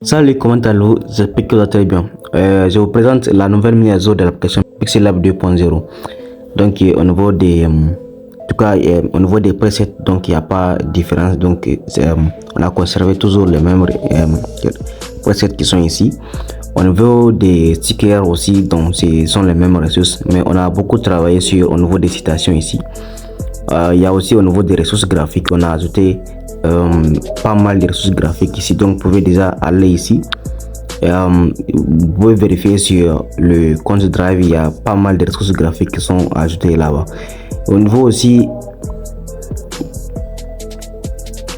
Salut, comment allez-vous? J'espère que vous allez très bien. Je vous présente la nouvelle mise à jour de l'application Pixel Lab 2.0. Donc, au niveau des, au niveau des presets, donc il n'y a pas de différence. Donc, on a conservé toujours les mêmes presets qui sont ici. Au niveau des stickers aussi, donc ce sont les mêmes ressources, mais on a beaucoup travaillé sur au niveau des citations ici. Il y a aussi au niveau des ressources graphiques, on a ajouté pas mal de ressources graphiques ici, donc vous pouvez déjà aller ici. Vous pouvez vérifier sur le compte Drive, il y a pas mal de ressources graphiques qui sont ajoutées là-bas. Au niveau aussi,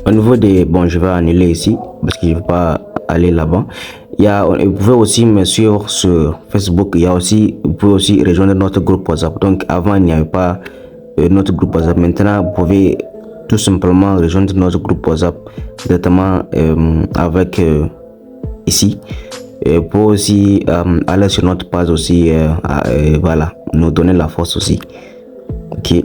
au niveau des, bon, je vais annuler ici parce que je ne veux pas aller là-bas. Vous pouvez aussi me suivre sur Facebook. Vous pouvez aussi rejoindre notre groupe WhatsApp. Donc avant il n'y avait pas notre groupe WhatsApp. Maintenant vous pouvez tout simplement rejoindre notre groupe WhatsApp directement avec ici. Vous pouvez aussi aller sur notre page aussi, voilà, nous donner la force aussi. Ok.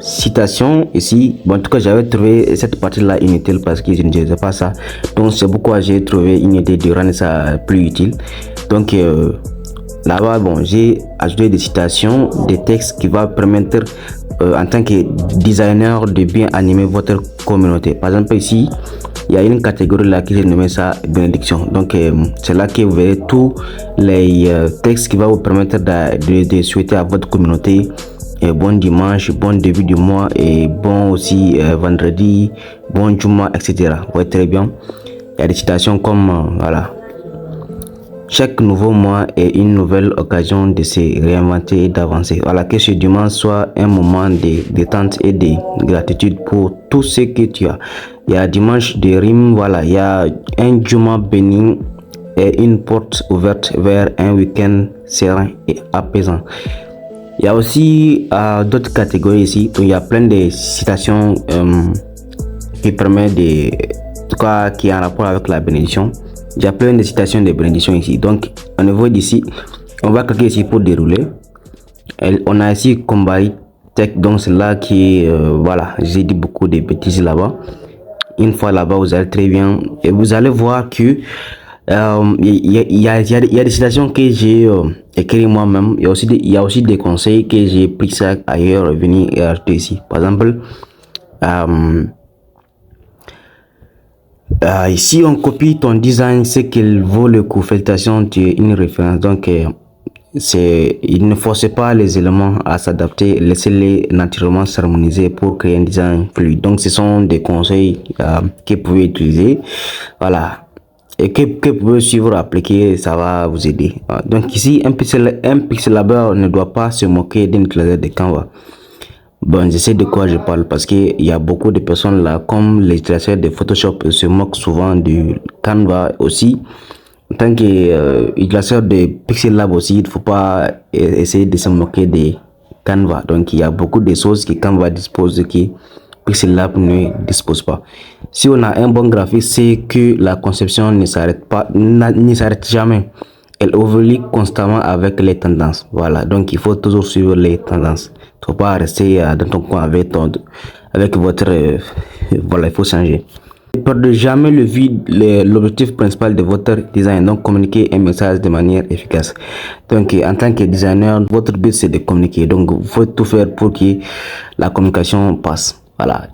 Citation ici, bon, en tout cas j'avais trouvé cette partie là inutile parce que je ne faisais pas ça, donc c'est pourquoi j'ai trouvé une idée de rendre ça plus utile. Donc là-bas, bon, j'ai ajouté des citations, des textes qui vont permettre en tant que designer de bien animer votre communauté. Par exemple ici il y a une catégorie là qui j'ai nommé ça bénédiction. Donc c'est là que vous verrez tous les textes qui vont vous permettre de souhaiter à votre communauté bon dimanche, bon début du mois et bon aussi vendredi, bon Juma, etc. Vous voyez très bien. Il y a des citations comme voilà. Chaque nouveau mois est une nouvelle occasion de se réinventer et d'avancer. Voilà, que ce dimanche soit un moment de détente et de gratitude pour tout ce que tu as. Il y a dimanche de rime, voilà, il y a un Juma béni et une porte ouverte vers un week-end serein et apaisant. Il y a aussi d'autres catégories ici, où il y a plein de citations qui permettent de, en tout cas, qui est en rapport avec la bénédiction. Il y a plein de citations de bénédiction ici. Donc, au niveau d'ici, on va cliquer ici pour dérouler. On a ici Combari Tech, donc c'est là qui est, voilà, j'ai dit beaucoup de bêtises là-bas. Une fois là-bas, vous allez très bien et vous allez voir que il y a des citations que j'ai écrit moi-même. Il y a aussi des conseils que j'ai pris ça ailleurs, venir et acheter ici. Par exemple, ici on copie ton design, c'est qu'il vaut le coup. Félicitations, tu es une référence. Donc il ne forcez pas les éléments à s'adapter, laissez-les naturellement s'harmoniser pour créer un design fluide. Donc ce sont des conseils que vous pouvez utiliser, voilà, et que vous pouvez suivre, appliquer, ça va vous aider. Donc ici un pixelaber ne doit pas se moquer d'un utilisateur de Canva. Bon, je sais de quoi je parle parce qu'il y a beaucoup de personnes là, comme les utilisateurs de Photoshop, se moquent souvent du Canva aussi. En tant qu'utilisateur de Pixel Lab aussi, il ne faut pas essayer de se moquer de Canva. Donc il y a beaucoup de choses que Canva dispose que Pixel Lab ne dispose pas. Si on a un bon graphique, c'est que la conception ne s'arrête jamais. Elle évolue constamment avec les tendances. Voilà, donc il faut toujours suivre les tendances. Il ne faut pas rester dans ton coin avec votre voilà, il faut changer. Ne perdez jamais l'objectif principal de votre design, donc communiquer un message de manière efficace. Donc en tant que designer, votre but c'est de communiquer, donc il faut tout faire pour que la communication passe. Voilà.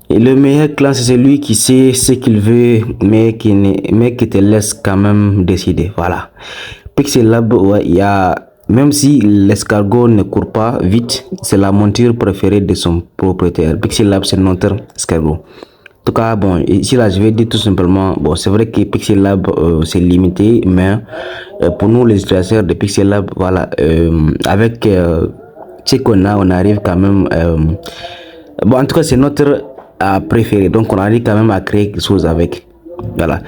Et le meilleur client c'est celui qui sait ce qu'il veut mais qui te laisse quand même décider. Voilà. Pixel Lab, ouais, il y a, même si l'escargot ne court pas vite, c'est la monture préférée de son propriétaire. Pixel Lab, c'est notre escargot. En tout cas, bon, ici là, je vais dire tout simplement, bon, c'est vrai que Pixel Lab, c'est limité, mais pour nous, les utilisateurs de Pixel Lab, voilà, avec ce qu'on a, on arrive quand même, bon, en tout cas, c'est notre préféré, donc on arrive quand même à créer quelque chose avec. Voilà.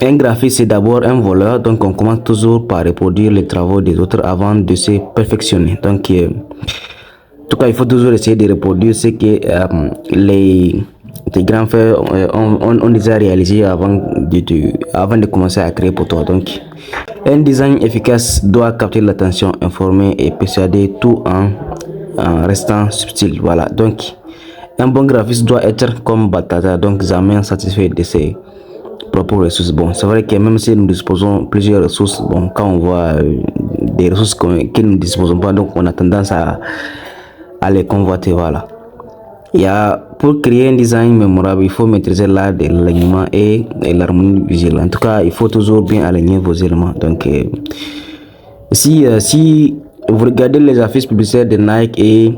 Un graphiste c'est d'abord un voleur, donc on commence toujours par reproduire les travaux des autres avant de se perfectionner. Donc en tout cas il faut toujours essayer de reproduire ce que les grands frères ont déjà réalisé avant de commencer à créer pour toi. Donc un design efficace doit capter l'attention, informer et persuader tout en restant subtil. Voilà, donc Un bon graphiste doit être comme Batata, donc jamais satisfait de ses propres ressources. Bon, c'est vrai que même si nous disposons de plusieurs ressources, bon, quand on voit des ressources que nous ne disposons pas, donc on a tendance à les convoiter, voilà. Pour créer un design mémorable, il faut maîtriser l'art de l'alignement et l'harmonie visuelle. En tout cas, il faut toujours bien aligner vos éléments. Donc, si vous regardez les affiches publicitaires de Nike et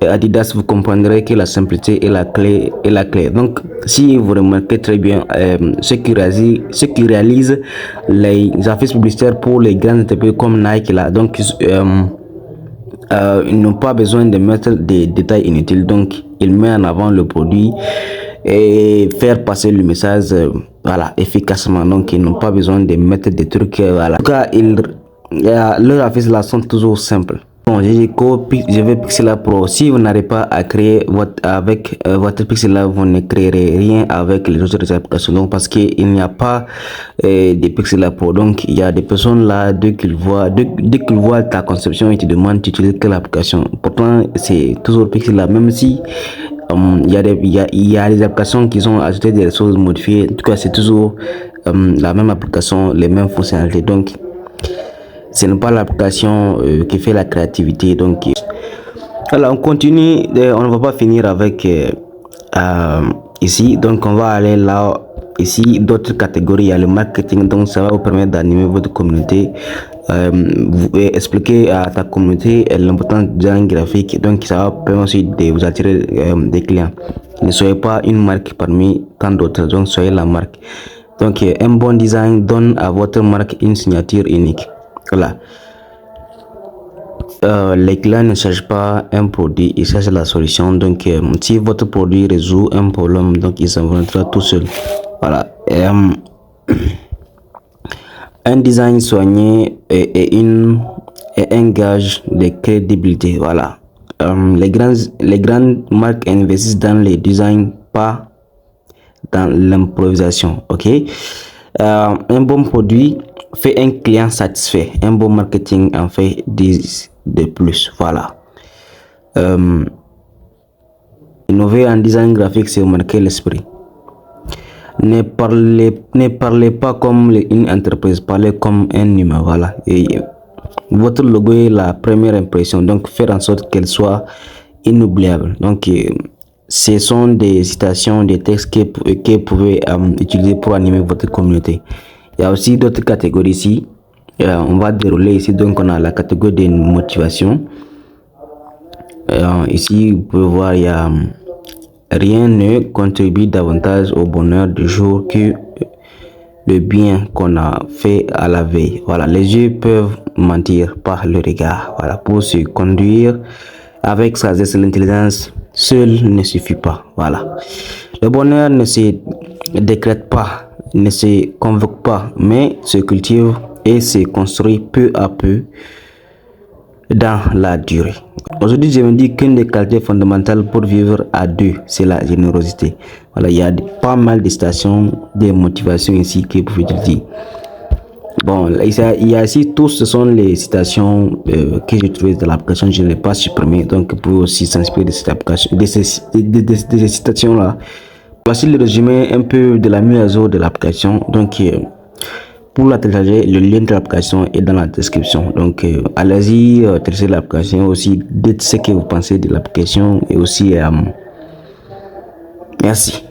Adidas, vous comprendrez que la simplicité est la clé. Donc, si vous remarquez très bien, ceux qui réalisent les affiches publicitaires pour les grandes entreprises comme Nike, là, donc ils n'ont pas besoin de mettre des détails inutiles. Donc, ils mettent en avant le produit et faire passer le message voilà, efficacement. Donc, ils n'ont pas besoin de mettre des trucs. Voilà. En tout cas, leurs affiches là sont toujours simples. Bon, je vais Pixela Pro. Si vous n'arrivez pas à créer avec votre Pixela, vous ne créerez rien avec les autres applications. Donc, parce qu'il n'y a pas de Pixela Pro. Donc, il y a des personnes là, dès qu'ils voient ta conception, ils te demandent d'utiliser quelle application. Pourtant, c'est toujours Pixela, même si il y a des applications qui ont ajouté des ressources modifiées. En tout cas, c'est toujours la même application, les mêmes fonctionnalités. Donc, ce n'est pas l'application qui fait la créativité. Donc voilà, on continue, on ne va pas finir avec ici. Donc on va aller là, ici d'autres catégories. Il y a le marketing, donc ça va vous permettre d'animer votre communauté, vous expliquer à ta communauté l'importance du design graphique. Donc ça va permettre aussi de vous attirer des clients. Ne soyez pas une marque parmi tant d'autres, donc soyez la marque. Donc un bon design donne à votre marque une signature unique. Voilà. Les clients ne cherchent pas un produit, ils cherchent la solution. Donc, si votre produit résout un problème, donc il s'inventera tout seul. Voilà. Un design soigné est un gage de crédibilité. Voilà. Les grandes marques investissent dans les designs, pas dans l'improvisation. Ok. Un bon produit fait un client satisfait. Un bon marketing en fait 10 de plus. Voilà. Innover en design graphique, c'est marquer l'esprit. Ne parlez pas comme une entreprise, parlez comme un humain. Voilà. Et votre logo est la première impression, donc faire en sorte qu'elle soit inoubliable. Donc ce sont des citations, des textes que vous pouvez utiliser pour animer votre communauté. Il y a aussi d'autres catégories ici. On va dérouler ici. Donc on a la catégorie de motivation. Ici vous pouvez voir, il y a rien ne contribue davantage au bonheur du jour que le bien qu'on a fait à la veille. Voilà, les yeux peuvent mentir par le regard. Voilà, pour se conduire avec sagesse, l'intelligence seule ne suffit pas. Voilà, le bonheur ne se décrète pas, ne se convoque pas, mais se cultive et se construit peu à peu dans la durée. Aujourd'hui, je me dis qu'une des qualités fondamentales pour vivre à deux, c'est la générosité. Voilà, il y a pas mal de stations de motivation ici que vous pouvez dire. Bon, il y a ici, tous ce sont les citations que j'ai trouvées dans l'application. Je ne l'ai pas supprimé, donc vous pouvez aussi s'inspirer de cette application, de ces citations-là. Voici le résumé un peu de la mise à jour de l'application. Donc, pour la télécharger, le lien de l'application est dans la description. Donc, allez-y, téléchargez l'application aussi. Dites ce que vous pensez de l'application et aussi, merci.